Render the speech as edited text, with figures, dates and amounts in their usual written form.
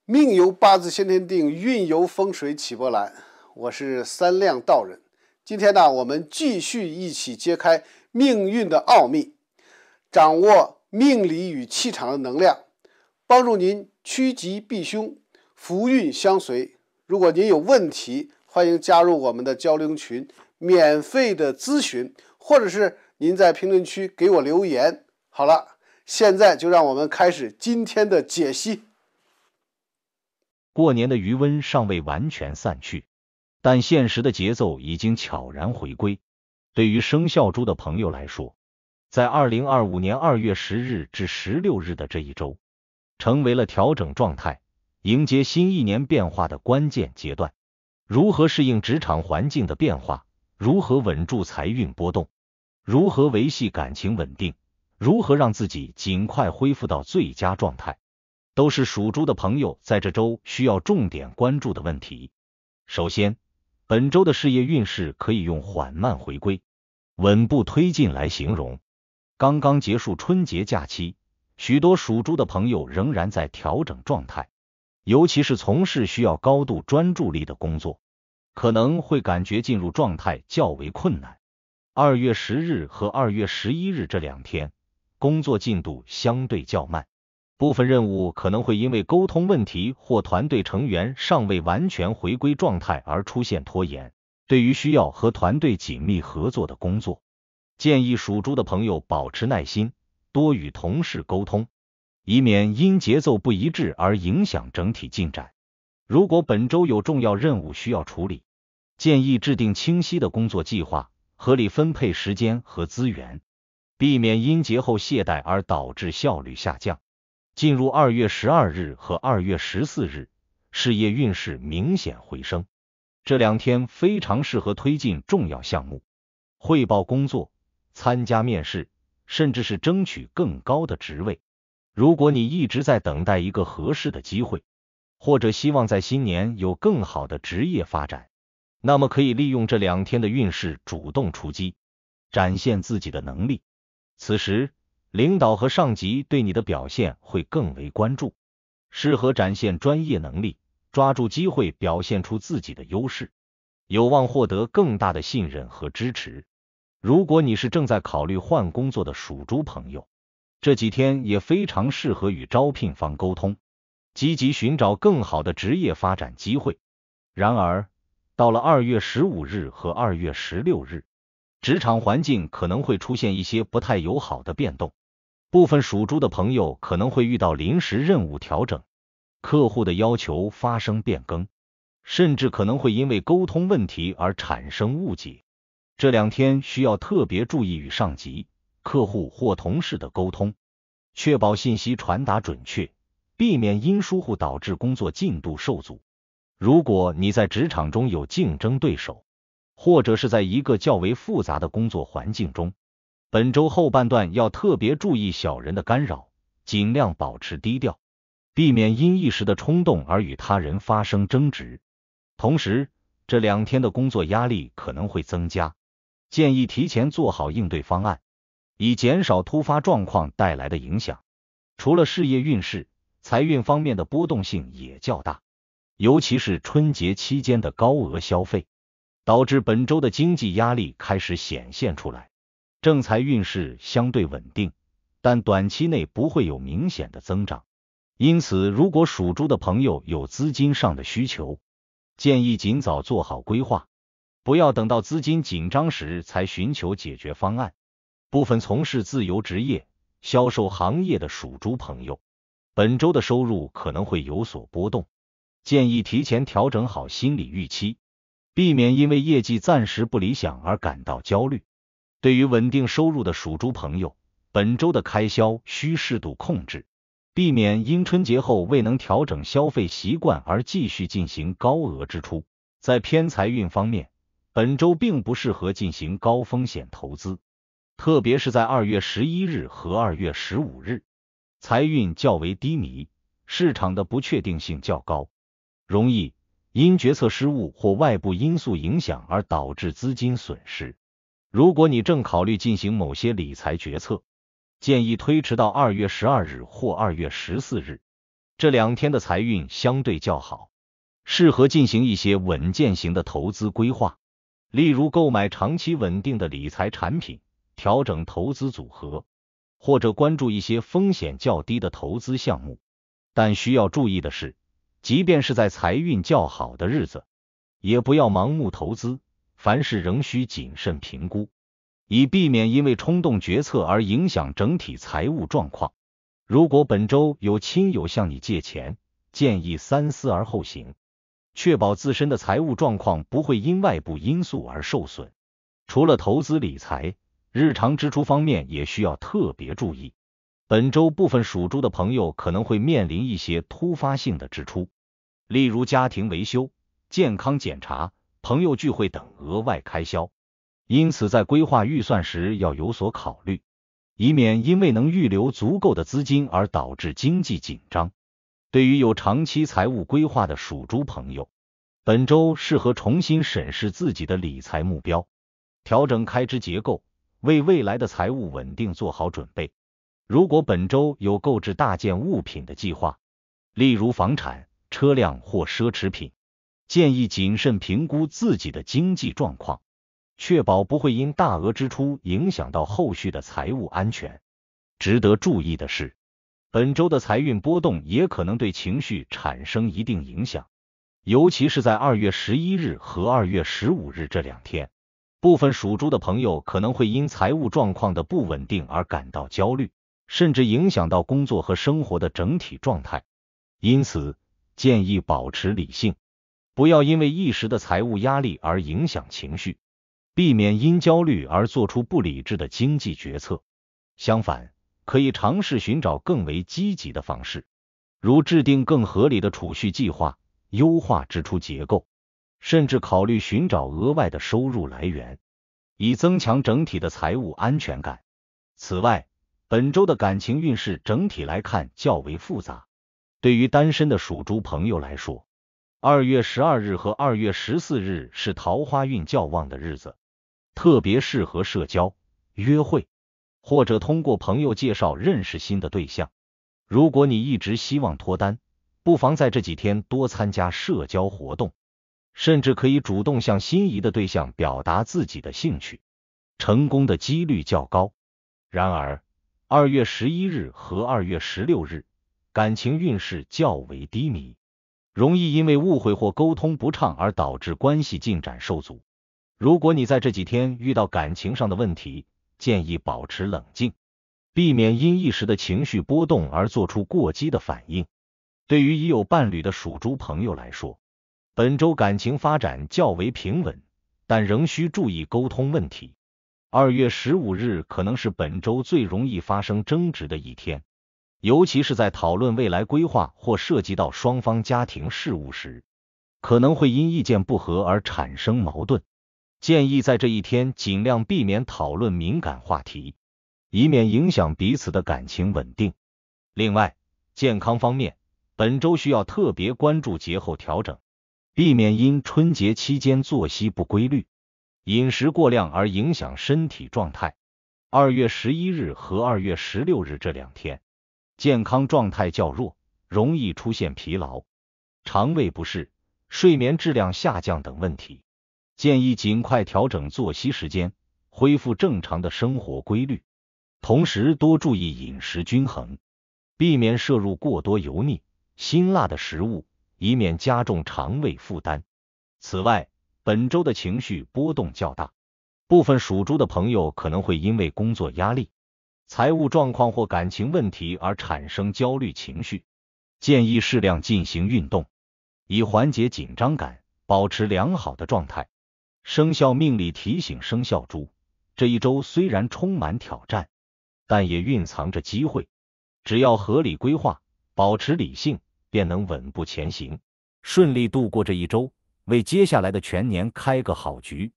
命由八字先天定，运由风水起波澜。我是三亮道人。今天呢，我们继续一起揭开命运的奥秘，掌握命理与气场的能量，帮助您趋吉避凶，福运相随。如果您有问题，欢迎加入我们的交流群，免费的咨询，或者是您在评论区给我留言。好了，现在就让我们开始今天的解析。过年的余温尚未完全散去，但现实的节奏已经悄然回归。对于生肖猪的朋友来说，在2025年2月10日至16日的这一周，成为了调整状态，迎接新一年变化的关键阶段。如何适应职场环境的变化，如何稳住财运波动，如何维系感情稳定，如何让自己尽快恢复到最佳状态，都是属猪的朋友在这周需要重点关注的问题。首先，本周的事业运势可以用缓慢回归、稳步推进来形容。刚刚结束春节假期，许多属猪的朋友仍然在调整状态，尤其是从事需要高度专注力的工作，可能会感觉进入状态较为困难。2月10日和2月11日这两天，工作进度相对较慢，部分任务可能会因为沟通问题或团队成员尚未完全回归状态而出现拖延。对于需要和团队紧密合作的工作，建议属猪的朋友保持耐心，多与同事沟通，以免因节奏不一致而影响整体进展。如果本周有重要任务需要处理，建议制定清晰的工作计划，合理分配时间和资源，避免因节后懈怠而导致效率下降。进入2月12日和2月14日，事业运势明显回升，这两天非常适合推进重要项目，汇报工作，参加面试，甚至是争取更高的职位。如果你一直在等待一个合适的机会，或者希望在新年有更好的职业发展，那么可以利用这两天的运势主动出击，展现自己的能力。此时领导和上级对你的表现会更为关注，适合展现专业能力，抓住机会表现出自己的优势，有望获得更大的信任和支持。如果你是正在考虑换工作的属猪朋友，这几天也非常适合与招聘方沟通，积极寻找更好的职业发展机会。然而，到了2月15日和2月16日，职场环境可能会出现一些不太友好的变动。部分属猪的朋友可能会遇到临时任务调整，客户的要求发生变更，甚至可能会因为沟通问题而产生误解。这两天需要特别注意与上级、客户或同事的沟通，确保信息传达准确，避免因疏忽导致工作进度受阻。如果你在职场中有竞争对手，或者是在一个较为复杂的工作环境中，本周后半段要特别注意小人的干扰，尽量保持低调，避免因一时的冲动而与他人发生争执。同时，这两天的工作压力可能会增加，建议提前做好应对方案，以减少突发状况带来的影响。除了事业运势，财运方面的波动性也较大，尤其是春节期间的高额消费，导致本周的经济压力开始显现出来。正财运势相对稳定，但短期内不会有明显的增长。因此，如果属猪的朋友有资金上的需求，建议尽早做好规划，不要等到资金紧张时才寻求解决方案。部分从事自由职业、销售行业的属猪朋友，本周的收入可能会有所波动，建议提前调整好心理预期，避免因为业绩暂时不理想而感到焦虑。对于稳定收入的属猪朋友，本周的开销需适度控制，避免因春节后未能调整消费习惯而继续进行高额支出。在偏财运方面，本周并不适合进行高风险投资，特别是在2月11日和2月15日，财运较为低迷，市场的不确定性较高，容易因决策失误或外部因素影响而导致资金损失。如果你正考虑进行某些理财决策，建议推迟到2月12日或2月14日，这2天的财运相对较好，适合进行一些稳健型的投资规划，例如购买长期稳定的理财产品，调整投资组合，或者关注一些风险较低的投资项目。但需要注意的是，即便是在财运较好的日子，也不要盲目投资，凡事仍需谨慎评估，以避免因为冲动决策而影响整体财务状况。如果本周有亲友向你借钱，建议三思而后行，确保自身的财务状况不会因外部因素而受损。除了投资理财，日常支出方面也需要特别注意。本周部分属猪的朋友可能会面临一些突发性的支出，例如家庭维修、健康检查、朋友聚会等额外开销，因此在规划预算时要有所考虑，以免因未能预留足够的资金而导致经济紧张。对于有长期财务规划的属猪朋友，本周适合重新审视自己的理财目标，调整开支结构，为未来的财务稳定做好准备。如果本周有购置大件物品的计划，例如房产、车辆或奢侈品，建议谨慎评估自己的经济状况，确保不会因大额支出影响到后续的财务安全。值得注意的是，本周的财运波动也可能对情绪产生一定影响，尤其是在2月11日和2月15日这2天，部分属猪的朋友可能会因财务状况的不稳定而感到焦虑，甚至影响到工作和生活的整体状态。因此，建议保持理性，不要因为一时的财务压力而影响情绪，避免因焦虑而做出不理智的经济决策。相反，可以尝试寻找更为积极的方式，如制定更合理的储蓄计划，优化支出结构，甚至考虑寻找额外的收入来源，以增强整体的财务安全感。此外，本周的感情运势整体来看较为复杂。对于单身的属猪朋友来说，2月12日和2月14日是桃花运较旺的日子，特别适合社交、约会，或者通过朋友介绍认识新的对象。如果你一直希望脱单，不妨在这几天多参加社交活动，甚至可以主动向心仪的对象表达自己的兴趣，成功的几率较高。然而2月11日和2月16日感情运势较为低迷，容易因为误会或沟通不畅而导致关系进展受阻。如果你在这几天遇到感情上的问题，建议保持冷静，避免因一时的情绪波动而做出过激的反应。对于已有伴侣的属猪朋友来说，本周感情发展较为平稳，但仍需注意沟通问题。2月15日可能是本周最容易发生争执的一天，尤其是在讨论未来规划或涉及到双方家庭事务时，可能会因意见不合而产生矛盾。建议在这一天尽量避免讨论敏感话题，以免影响彼此的感情稳定。另外，健康方面，本周需要特别关注节后调整，避免因春节期间作息不规律、饮食过量而影响身体状态。2月11日和2月16日这2天，健康状态较弱，容易出现疲劳、肠胃不适、睡眠质量下降等问题。建议尽快调整作息时间，恢复正常的生活规律，同时多注意饮食均衡，避免摄入过多油腻、辛辣的食物，以免加重肠胃负担。此外，本周的情绪波动较大，部分属猪的朋友可能会因为工作压力、财务状况或感情问题而产生焦虑情绪，建议适量进行运动，以缓解紧张感，保持良好的状态。生肖命理提醒生肖猪，这一周虽然充满挑战，但也蕴藏着机会，只要合理规划，保持理性，便能稳步前行，顺利度过这一周，为接下来的全年开个好局。